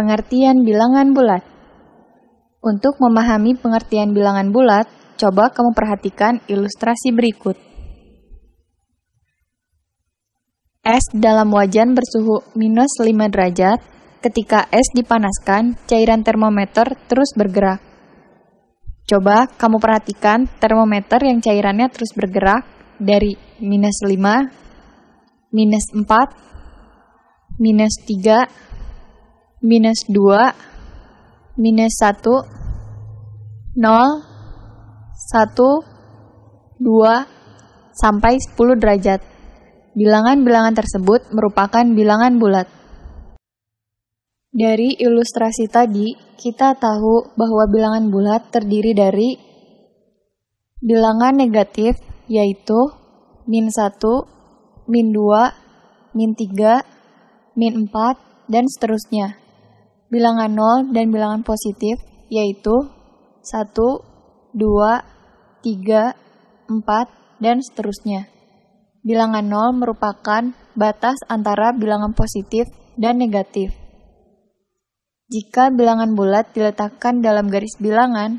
Pengertian bilangan bulat. Untuk memahami pengertian bilangan bulat, coba kamu perhatikan ilustrasi berikut. Es dalam wajan bersuhu minus 5 derajat. Ketika es dipanaskan, cairan termometer terus bergerak. Coba kamu perhatikan termometer yang cairannya terus bergerak dari minus 5, minus 4, minus 3, minus 2, minus 1, 0, 1, 2, sampai 10 derajat. Bilangan-bilangan tersebut merupakan bilangan bulat. Dari ilustrasi tadi, kita tahu bahwa bilangan bulat terdiri dari bilangan negatif, yaitu min 1, min 2, min 3, min 4, dan seterusnya. Bilangan 0 dan bilangan positif, yaitu 1, 2, 3, 4, dan seterusnya. Bilangan 0 merupakan batas antara bilangan positif dan negatif. Jika bilangan bulat diletakkan dalam garis bilangan,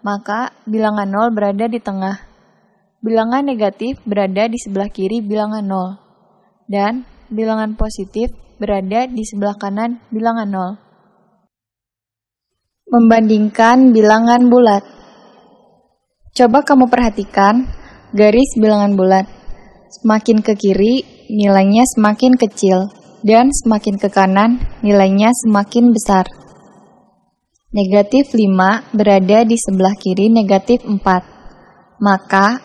maka bilangan 0 berada di tengah. Bilangan negatif berada di sebelah kiri bilangan 0, dan bilangan positif berada di sebelah kanan bilangan 0. Membandingkan bilangan bulat. Coba kamu perhatikan garis bilangan bulat. Semakin ke kiri, nilainya semakin kecil, dan semakin ke kanan, nilainya semakin besar. Negatif 5 berada di sebelah kiri negatif 4. Maka,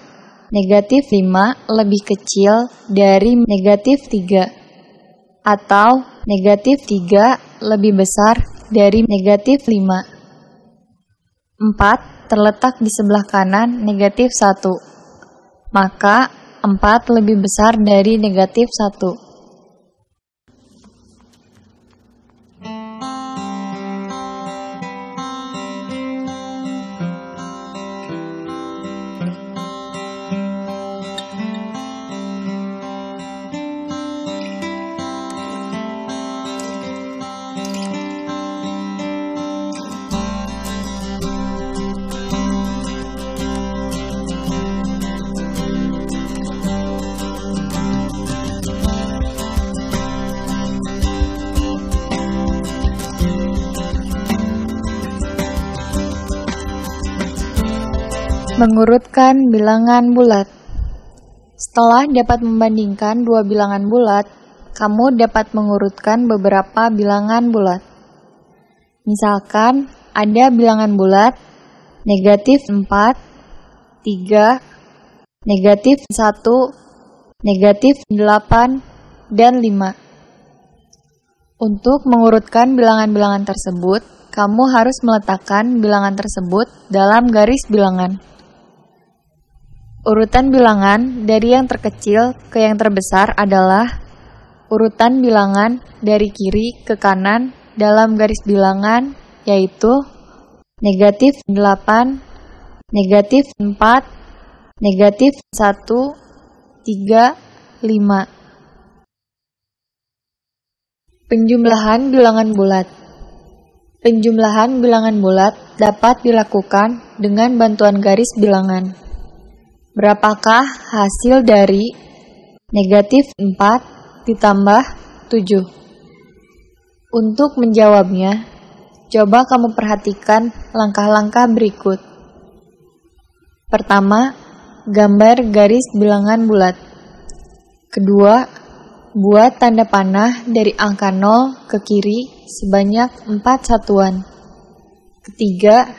negatif 5 lebih kecil dari negatif 3. Atau, negatif 3 lebih besar dari negatif 5. 4 terletak di sebelah kanan negatif 1. Maka, 4 lebih besar dari negatif 1. Mengurutkan bilangan bulat. Setelah dapat membandingkan dua bilangan bulat, kamu dapat mengurutkan beberapa bilangan bulat. Misalkan, ada bilangan bulat negatif 4, 3, negatif 1, negatif 8, dan 5. Untuk mengurutkan bilangan-bilangan tersebut, kamu harus meletakkan bilangan tersebut dalam garis bilangan. Urutan bilangan dari yang terkecil ke yang terbesar adalah urutan bilangan dari kiri ke kanan dalam garis bilangan, yaitu negatif 8, negatif 4, negatif 1, 3, 5. Penjumlahan bilangan bulat. Penjumlahan bilangan bulat dapat dilakukan dengan bantuan garis bilangan. Berapakah hasil dari negatif 4 ditambah 7? Untuk menjawabnya, coba kamu perhatikan langkah-langkah berikut. Pertama, gambar garis bilangan bulat. Kedua, buat tanda panah dari angka 0 ke kiri sebanyak 4 satuan. Ketiga,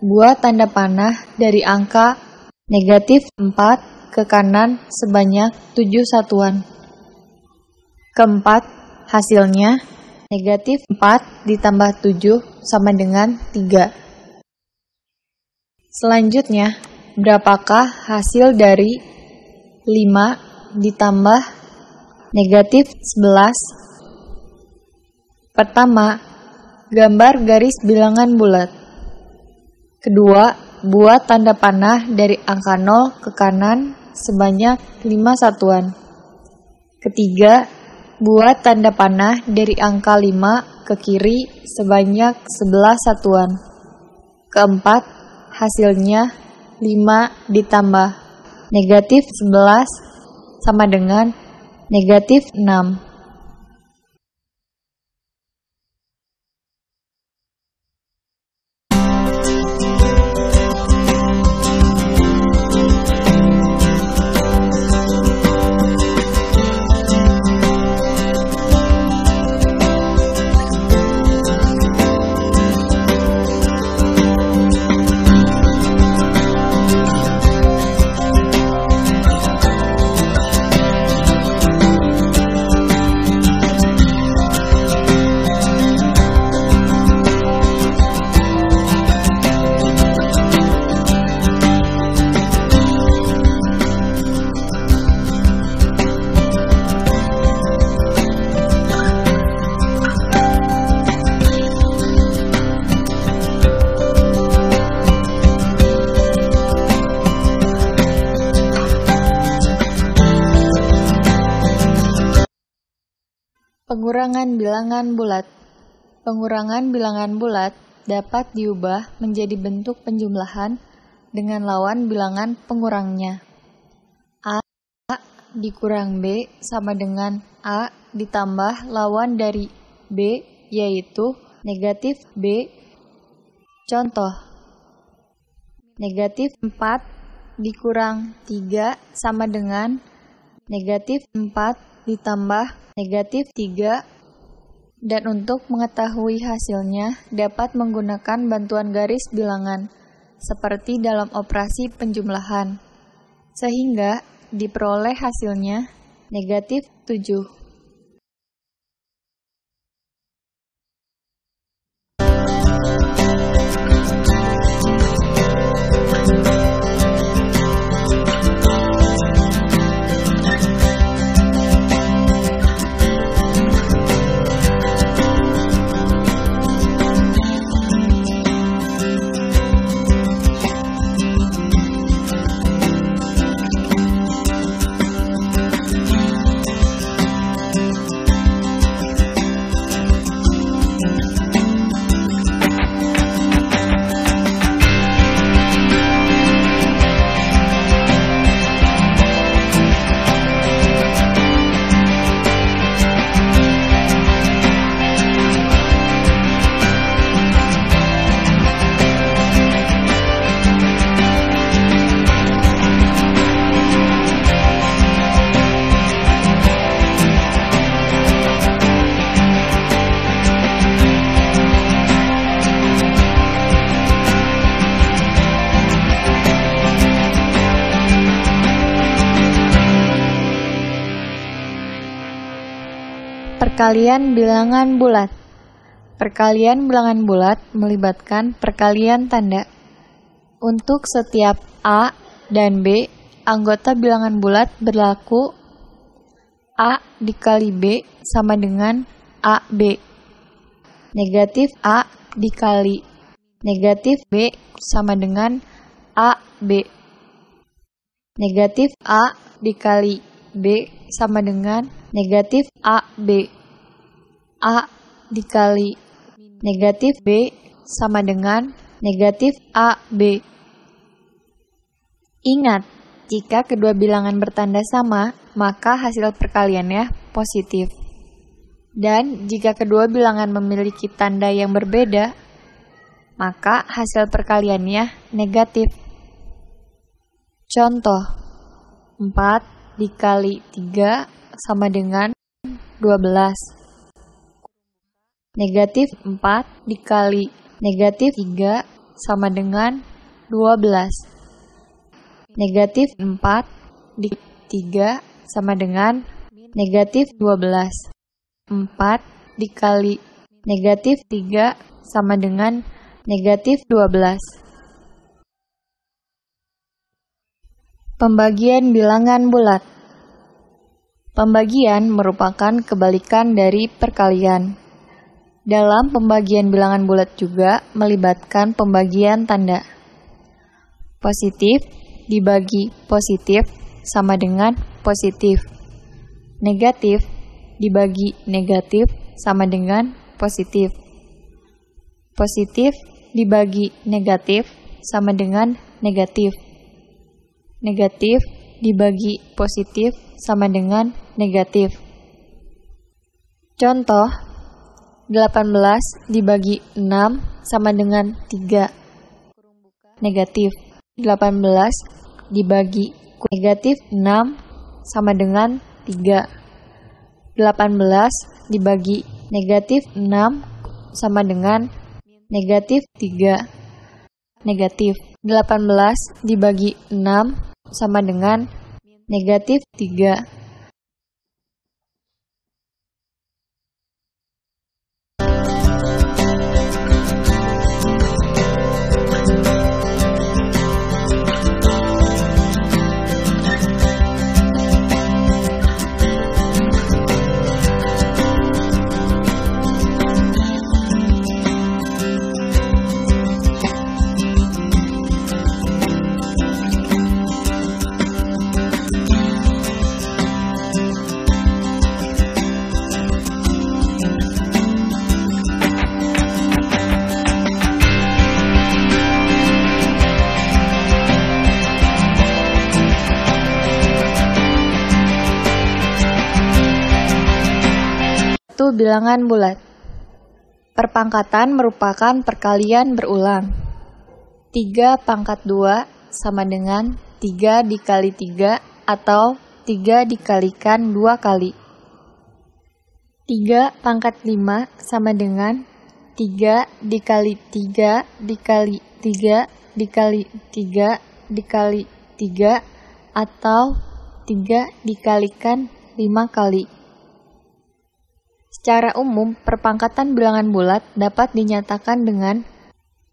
buat tanda panah dari angka negatif 4 ke kanan sebanyak 7 satuan. Keempat, hasilnya negatif 4 ditambah 7 sama dengan 3. Selanjutnya, berapakah hasil dari 5 ditambah negatif 11? Pertama, gambar garis bilangan bulat. Kedua, buat tanda panah dari angka 0 ke kanan sebanyak 5 satuan. Ketiga, buat tanda panah dari angka 5 ke ke kiri sebanyak 11 satuan. Keempat, hasilnya 5 ditambah negatif 11 sama dengan negatif 6. Pengurangan bilangan bulat. Pengurangan bilangan bulat dapat diubah menjadi bentuk penjumlahan dengan lawan bilangan pengurangnya. A dikurang B sama dengan A ditambah lawan dari B, yaitu negatif B. Contoh, negatif 4 dikurang 3 sama dengan negatif 4 ditambah negatif 3, dan untuk mengetahui hasilnya dapat menggunakan bantuan garis bilangan seperti dalam operasi penjumlahan, sehingga diperoleh hasilnya negatif 7. Perkalian bilangan bulat. Perkalian bilangan bulat melibatkan perkalian tanda. Untuk setiap A dan B, anggota bilangan bulat berlaku A dikali B sama dengan AB. Negatif A dikali negatif B sama dengan AB. Negatif A dikali B sama dengan negatif AB. A dikali negatif B sama dengan negatif AB. Ingat, jika kedua bilangan bertanda sama, maka hasil perkaliannya positif. Dan jika kedua bilangan memiliki tanda yang berbeda, maka hasil perkaliannya negatif. Contoh, 4 dikali 3 sama dengan 12. Negatif 4 dikali negatif 3 sama dengan 12. Negatif 4 dikali 3 sama dengan negatif 12. 4 dikali negatif 3 sama dengan negatif 12. Pembagian bilangan bulat. Pembagian merupakan kebalikan dari perkalian. Dalam pembagian bilangan bulat juga melibatkan pembagian tanda. Positif dibagi positif sama dengan positif. Negatif dibagi negatif sama dengan positif. Positif dibagi negatif sama dengan negatif. Negatif dibagi positif sama dengan negatif. Contoh, 18 dibagi 6 sama dengan 3. Negatif. 18 dibagi negatif 6 sama dengan 3. 18 dibagi negatif 6 sama dengan negatif 3. Negatif. 18 dibagi 6 sama dengan negatif 3. Bilangan bulat. Perpangkatan merupakan perkalian berulang. 3 pangkat 2 sama dengan 3 dikali 3 atau 3 dikalikan 2 kali. 3 pangkat 5 sama dengan 3 dikali 3 dikali 3 dikali 3 dikali 3 atau 3 dikalikan 5 kali. Secara umum, perpangkatan bilangan bulat dapat dinyatakan dengan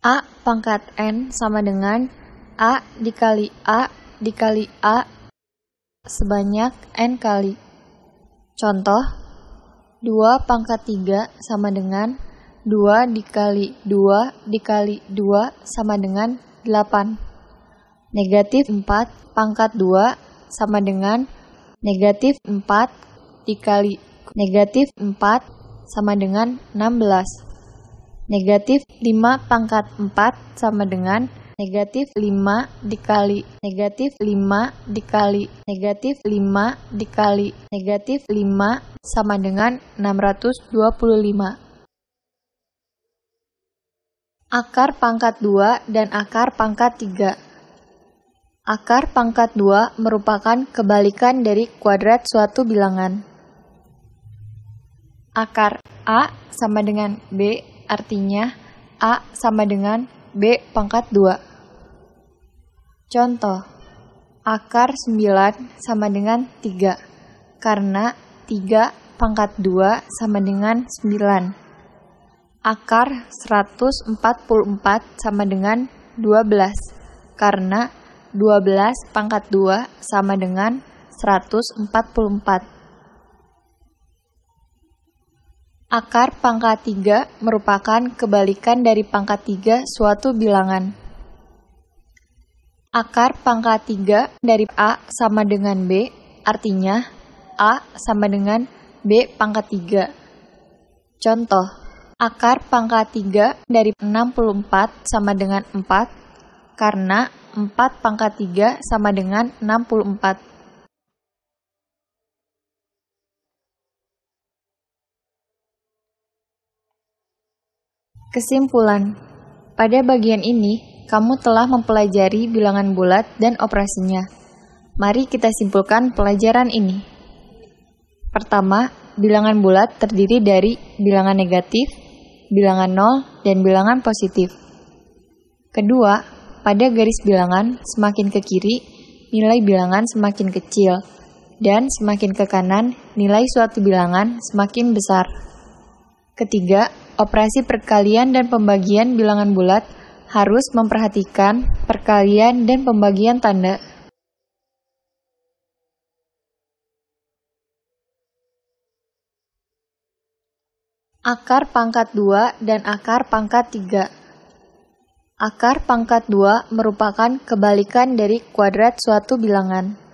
A pangkat N sama dengan A dikali A dikali A sebanyak N kali. Contoh, 2 pangkat 3 sama dengan 2 dikali 2 dikali 2 sama dengan 8. Negatif 4 pangkat 2 sama dengan negatif 4 dikali negatif 4 sama dengan 16. Negatif 5 pangkat 4 sama dengan negatif 5 dikali negatif 5 dikali negatif 5 dikali negatif 5 sama dengan 625. Akar pangkat 2 dan akar pangkat 3. Akar pangkat 2 merupakan kebalikan dari kuadrat suatu bilangan. Akar A sama dengan B, artinya A sama dengan B pangkat 2. Contoh, akar 9 sama dengan 3, karena 3 pangkat 2 sama dengan 9. Akar 144 sama dengan 12, karena 12 pangkat 2 sama dengan 144. Akar pangkat 3 merupakan kebalikan dari pangkat 3 suatu bilangan. Akar pangkat 3 dari A sama dengan B, artinya A sama dengan B pangkat 3. Contoh, akar pangkat 3 dari 64 sama dengan 4, karena 4 pangkat 3 sama dengan 64. Kesimpulan, pada bagian ini, kamu telah mempelajari bilangan bulat dan operasinya. Mari kita simpulkan pelajaran ini. Pertama, bilangan bulat terdiri dari bilangan negatif, bilangan nol, dan bilangan positif. Kedua, pada garis bilangan semakin ke kiri, nilai bilangan semakin kecil, dan semakin ke kanan, nilai suatu bilangan semakin besar. Ketiga, operasi perkalian dan pembagian bilangan bulat harus memperhatikan perkalian dan pembagian tanda. Akar pangkat 2 dan akar pangkat 3. Akar pangkat 2 merupakan kebalikan dari kuadrat suatu bilangan.